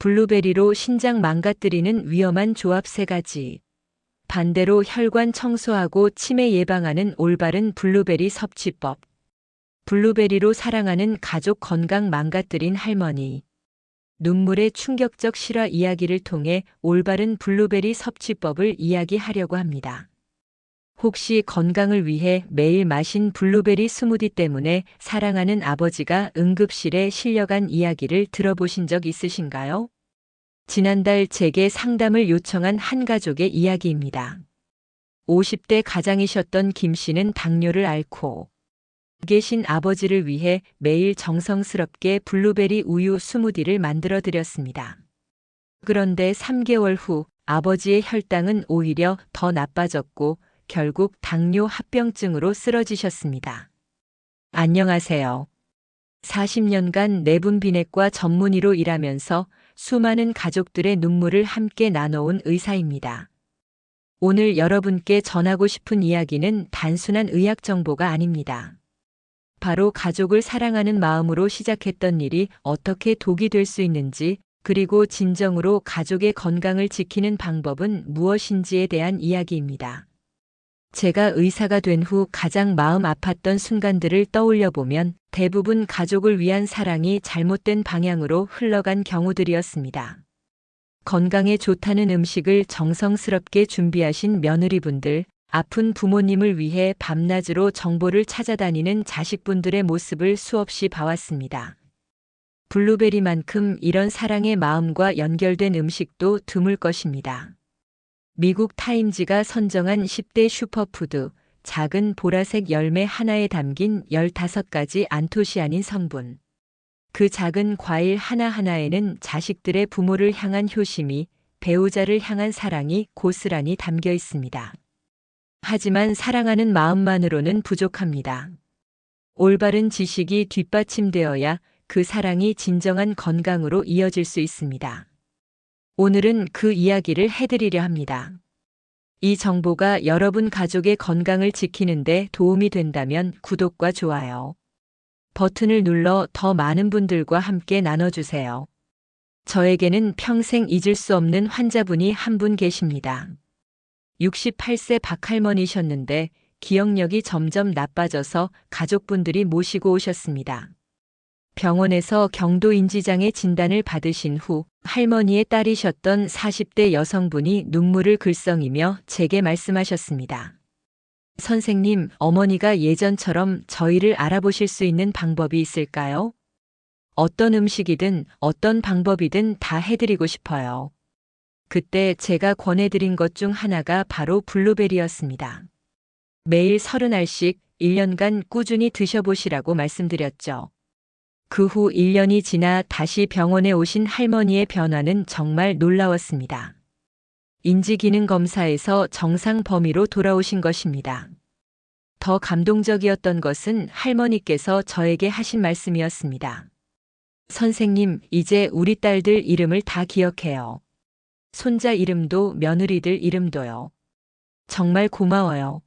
블루베리로 신장 망가뜨리는 위험한 조합 3가지. 반대로 혈관 청소하고 치매 예방하는 올바른 블루베리 섭취법. 블루베리로 사랑하는 가족 건강 망가뜨린 할머니. 눈물의 충격적 실화 이야기를 통해 올바른 블루베리 섭취법을 이야기하려고 합니다. 혹시 건강을 위해 매일 마신 블루베리 스무디 때문에 사랑하는 아버지가 응급실에 실려간 이야기를 들어보신 적 있으신가요? 지난달 제게 상담을 요청한 한 가족의 이야기입니다. 50대 가장이셨던 김 씨는 당뇨를 앓고 계신 아버지를 위해 매일 정성스럽게 블루베리 우유 스무디를 만들어 드렸습니다. 그런데 3개월 후 아버지의 혈당은 오히려 더 나빠졌고 결국 당뇨 합병증으로 쓰러지셨습니다. 안녕하세요. 40년간 내분비내과 전문의로 일하면서 수많은 가족들의 눈물을 함께 나눠온 의사입니다. 오늘 여러분께 전하고 싶은 이야기는 단순한 의학 정보가 아닙니다. 바로 가족을 사랑하는 마음으로 시작했던 일이 어떻게 독이 될 수 있는지, 그리고 진정으로 가족의 건강을 지키는 방법은 무엇인지에 대한 이야기입니다. 제가 의사가 된 후 가장 마음 아팠던 순간들을 떠올려 보면 대부분 가족을 위한 사랑이 잘못된 방향으로 흘러간 경우들이었습니다. 건강에 좋다는 음식을 정성스럽게 준비하신 며느리분들, 아픈 부모님을 위해 밤낮으로 정보를 찾아다니는 자식분들의 모습을 수없이 봐왔습니다. 블루베리만큼 이런 사랑의 마음과 연결된 음식도 드물 것입니다. 미국 타임지가 선정한 10대 슈퍼푸드, 작은 보라색 열매 하나에 담긴 15가지 안토시아닌 성분. 그 작은 과일 하나하나에는 자식들의 부모를 향한 효심이, 배우자를 향한 사랑이 고스란히 담겨 있습니다. 하지만 사랑하는 마음만으로는 부족합니다. 올바른 지식이 뒷받침되어야 그 사랑이 진정한 건강으로 이어질 수 있습니다. 오늘은 그 이야기를 해드리려 합니다. 이 정보가 여러분 가족의 건강을 지키는 데 도움이 된다면 구독과 좋아요 버튼을 눌러 더 많은 분들과 함께 나눠주세요. 저에게는 평생 잊을 수 없는 환자분이 한 분 계십니다. 68세 박할머니셨는데 기억력이 점점 나빠져서 가족분들이 모시고 오셨습니다. 병원에서 경도인지장애 진단을 받으신 후 할머니의 딸이셨던 40대 여성분이 눈물을 글썽이며 제게 말씀하셨습니다. 선생님, 어머니가 예전처럼 저희를 알아보실 수 있는 방법이 있을까요? 어떤 음식이든 어떤 방법이든 다 해드리고 싶어요. 그때 제가 권해드린 것 중 하나가 바로 블루베리였습니다. 매일 30알씩 1년간 꾸준히 드셔보시라고 말씀드렸죠. 그 후 1년이 지나 다시 병원에 오신 할머니의 변화는 정말 놀라웠습니다. 인지기능 검사에서 정상 범위로 돌아오신 것입니다. 더 감동적이었던 것은 할머니께서 저에게 하신 말씀이었습니다. 선생님, 이제 우리 딸들 이름을 다 기억해요. 손자 이름도 며느리들 이름도요. 정말 고마워요.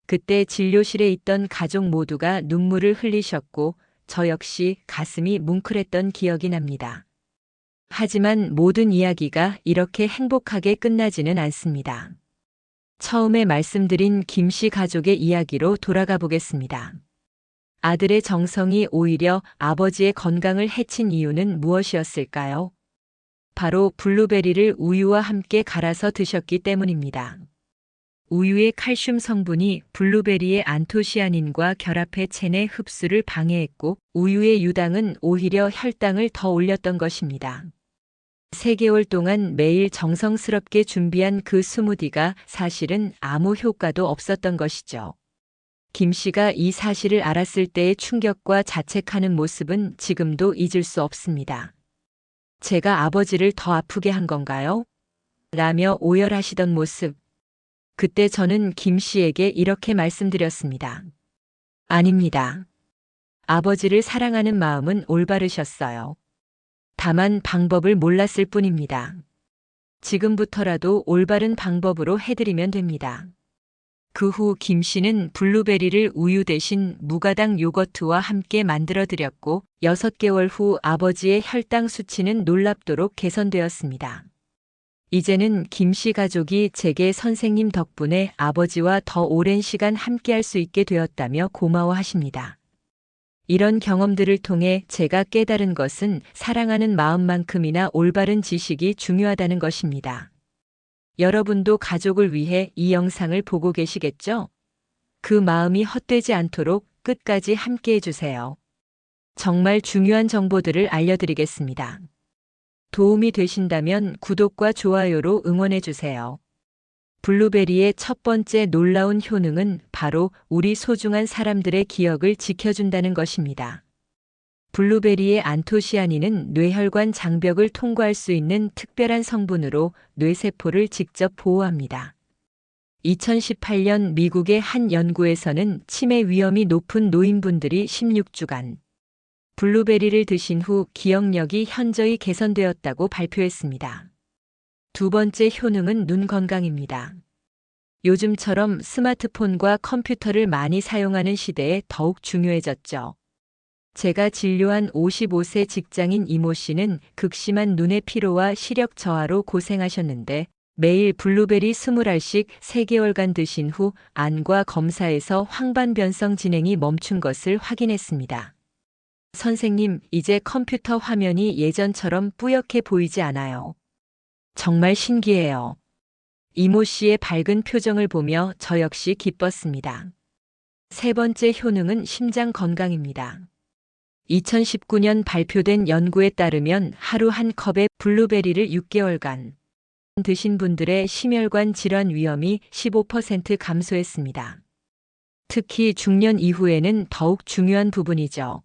그때 진료실에 있던 가족 모두가 눈물을 흘리셨고 저 역시 가슴이 뭉클했던 기억이 납니다. 하지만 모든 이야기가 이렇게 행복하게 끝나지는 않습니다. 처음에 말씀드린 김 씨 가족의 이야기로 돌아가 보겠습니다. 아들의 정성이 오히려 아버지의 건강을 해친 이유는 무엇이었을까요? 바로 블루베리를 우유와 함께 갈아서 드셨기 때문입니다. 우유의 칼슘 성분이 블루베리의 안토시아닌과 결합해 체내 흡수를 방해했고 우유의 유당은 오히려 혈당을 더 올렸던 것입니다. 3개월 동안 매일 정성스럽게 준비한 그 스무디가 사실은 아무 효과도 없었던 것이죠. 김 씨가 이 사실을 알았을 때의 충격과 자책하는 모습은 지금도 잊을 수 없습니다. 제가 아버지를 더 아프게 한 건가요? 라며 오열하시던 모습. 그때 저는 김 씨에게 이렇게 말씀드렸습니다. 아닙니다. 아버지를 사랑하는 마음은 올바르셨어요. 다만 방법을 몰랐을 뿐입니다. 지금부터라도 올바른 방법으로 해드리면 됩니다. 그 후 김 씨는 블루베리를 우유 대신 무가당 요거트와 함께 만들어 드렸고 6개월 후 아버지의 혈당 수치는 놀랍도록 개선되었습니다. 이제는 김 씨 가족이 제게 선생님 덕분에 아버지와 더 오랜 시간 함께할 수 있게 되었다며 고마워하십니다. 이런 경험들을 통해 제가 깨달은 것은 사랑하는 마음만큼이나 올바른 지식이 중요하다는 것입니다. 여러분도 가족을 위해 이 영상을 보고 계시겠죠? 그 마음이 헛되지 않도록 끝까지 함께 해주세요. 정말 중요한 정보들을 알려드리겠습니다. 도움이 되신다면 구독과 좋아요로 응원해주세요. 블루베리의 첫 번째 놀라운 효능은 바로 우리 소중한 사람들의 기억을 지켜준다는 것입니다. 블루베리의 안토시아닌은 뇌혈관 장벽을 통과할 수 있는 특별한 성분으로 뇌세포를 직접 보호합니다. 2018년 미국의 한 연구에서는 치매 위험이 높은 노인분들이 16주간 블루베리를 드신 후 기억력이 현저히 개선되었다고 발표했습니다. 두 번째 효능은 눈 건강입니다. 요즘처럼 스마트폰과 컴퓨터를 많이 사용하는 시대에 더욱 중요해졌죠. 제가 진료한 55세 직장인 이모 씨는 극심한 눈의 피로와 시력 저하로 고생하셨는데 매일 블루베리 20알씩 3개월간 드신 후 안과 검사에서 황반변성 진행이 멈춘 것을 확인했습니다. 선생님, 이제 컴퓨터 화면이 예전처럼 뿌옇게 보이지 않아요. 정말 신기해요. 이모 씨의 밝은 표정을 보며 저 역시 기뻤습니다. 세 번째 효능은 심장 건강입니다. 2019년 발표된 연구에 따르면 하루 한 컵의 블루베리를 6개월간 드신 분들의 심혈관 질환 위험이 15% 감소했습니다. 특히 중년 이후에는 더욱 중요한 부분이죠.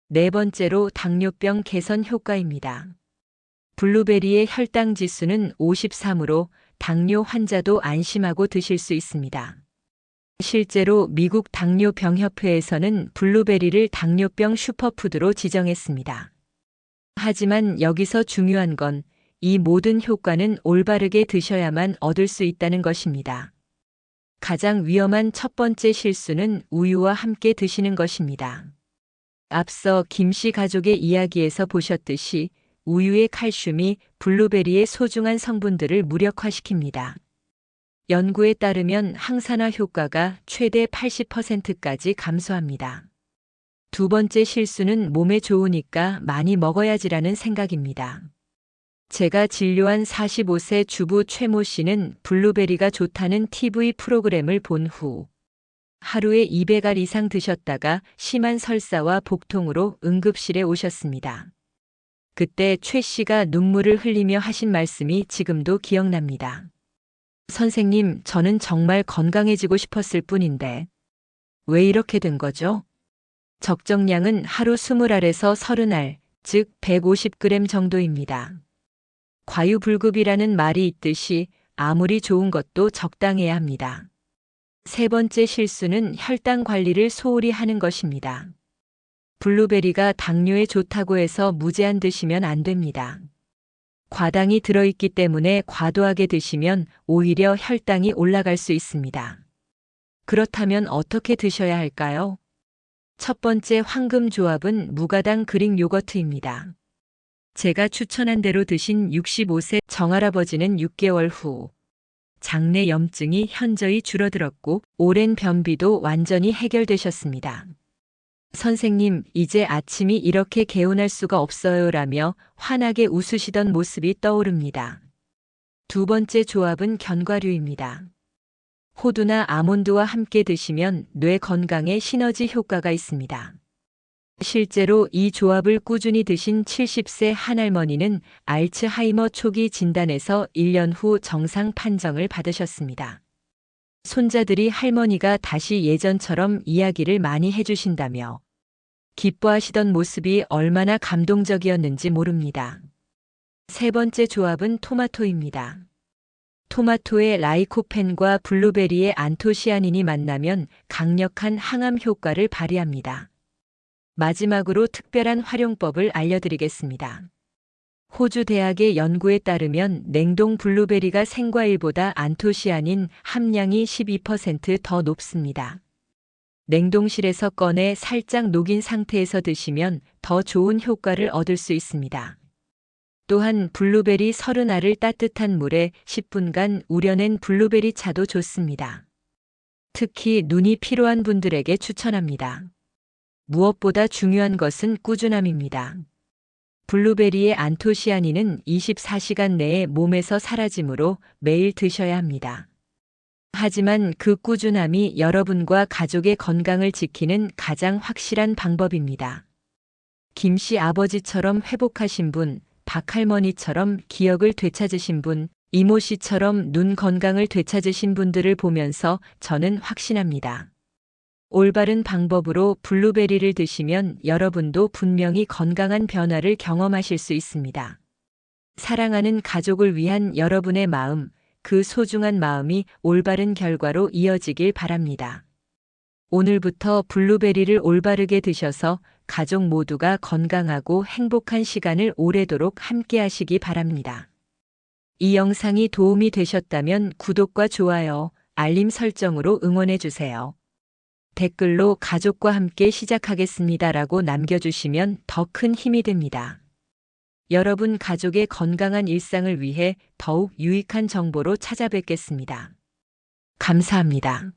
네 번째로 당뇨병 개선 효과입니다. 블루베리의 혈당 지수는 53으로 당뇨 환자도 안심하고 드실 수 있습니다. 실제로 미국 당뇨병협회에서는 블루베리를 당뇨병 슈퍼푸드로 지정했습니다. 하지만 여기서 중요한 건 이 모든 효과는 올바르게 드셔야만 얻을 수 있다는 것입니다. 가장 위험한 첫 번째 실수는 우유와 함께 드시는 것입니다. 앞서 김 씨 가족의 이야기에서 보셨듯이 우유의 칼슘이 블루베리의 소중한 성분들을 무력화시킵니다. 연구에 따르면 항산화 효과가 최대 80%까지 감소합니다. 두 번째 실수는 몸에 좋으니까 많이 먹어야지라는 생각입니다. 제가 진료한 45세 주부 최모 씨는 블루베리가 좋다는 TV 프로그램을 본 후 하루에 200알 이상 드셨다가 심한 설사와 복통으로 응급실에 오셨습니다. 그때 최 씨가 눈물을 흘리며 하신 말씀이 지금도 기억납니다. 선생님, 저는 정말 건강해지고 싶었을 뿐인데 왜 이렇게 된 거죠? 적정량은 하루 20알에서 30알, 즉 150g 정도입니다. 과유불급이라는 말이 있듯이 아무리 좋은 것도 적당해야 합니다. 세 번째 실수는 혈당 관리를 소홀히 하는 것입니다. 블루베리가 당뇨에 좋다고 해서 무제한 드시면 안 됩니다. 과당이 들어있기 때문에 과도하게 드시면 오히려 혈당이 올라갈 수 있습니다. 그렇다면 어떻게 드셔야 할까요? 첫 번째 황금 조합은 무가당 그릭 요거트입니다. 제가 추천한 대로 드신 65세 정할아버지는 6개월 후 장내 염증이 현저히 줄어들었고 오랜 변비도 완전히 해결되셨습니다. 선생님, 이제 아침이 이렇게 개운할 수가 없어요 라며 환하게 웃으시던 모습이 떠오릅니다. 두 번째 조합은 견과류입니다. 호두나 아몬드와 함께 드시면 뇌 건강에 시너지 효과가 있습니다. 실제로 이 조합을 꾸준히 드신 70세 한할머니는 알츠하이머 초기 진단에서 1년 후 정상 판정을 받으셨습니다. 손자들이 할머니가 다시 예전처럼 이야기를 많이 해주신다며 기뻐하시던 모습이 얼마나 감동적이었는지 모릅니다. 세 번째 조합은 토마토입니다. 토마토의 라이코펜과 블루베리의 안토시아닌이 만나면 강력한 항암 효과를 발휘합니다. 마지막으로 특별한 활용법을 알려드리겠습니다. 호주 대학의 연구에 따르면 냉동 블루베리가 생과일보다 안토시아닌 함량이 12% 더 높습니다. 냉동실에서 꺼내 살짝 녹인 상태에서 드시면 더 좋은 효과를 얻을 수 있습니다. 또한 블루베리 30알을 따뜻한 물에 10분간 우려낸 블루베리 차도 좋습니다. 특히 눈이 필요한 분들에게 추천합니다. 무엇보다 중요한 것은 꾸준함입니다. 블루베리의 안토시아닌은 24시간 내에 몸에서 사라지므로 매일 드셔야 합니다. 하지만 그 꾸준함이 여러분과 가족의 건강을 지키는 가장 확실한 방법입니다. 김씨 아버지처럼 회복하신 분, 박할머니처럼 기억을 되찾으신 분, 이모씨처럼 눈 건강을 되찾으신 분들을 보면서 저는 확신합니다. 올바른 방법으로 블루베리를 드시면 여러분도 분명히 건강한 변화를 경험하실 수 있습니다. 사랑하는 가족을 위한 여러분의 마음, 그 소중한 마음이 올바른 결과로 이어지길 바랍니다. 오늘부터 블루베리를 올바르게 드셔서 가족 모두가 건강하고 행복한 시간을 오래도록 함께 하시기 바랍니다. 이 영상이 도움이 되셨다면 구독과 좋아요, 알림 설정으로 응원해 주세요. 댓글로 가족과 함께 시작하겠습니다라고 남겨주시면 더 큰 힘이 됩니다. 여러분 가족의 건강한 일상을 위해 더욱 유익한 정보로 찾아뵙겠습니다. 감사합니다.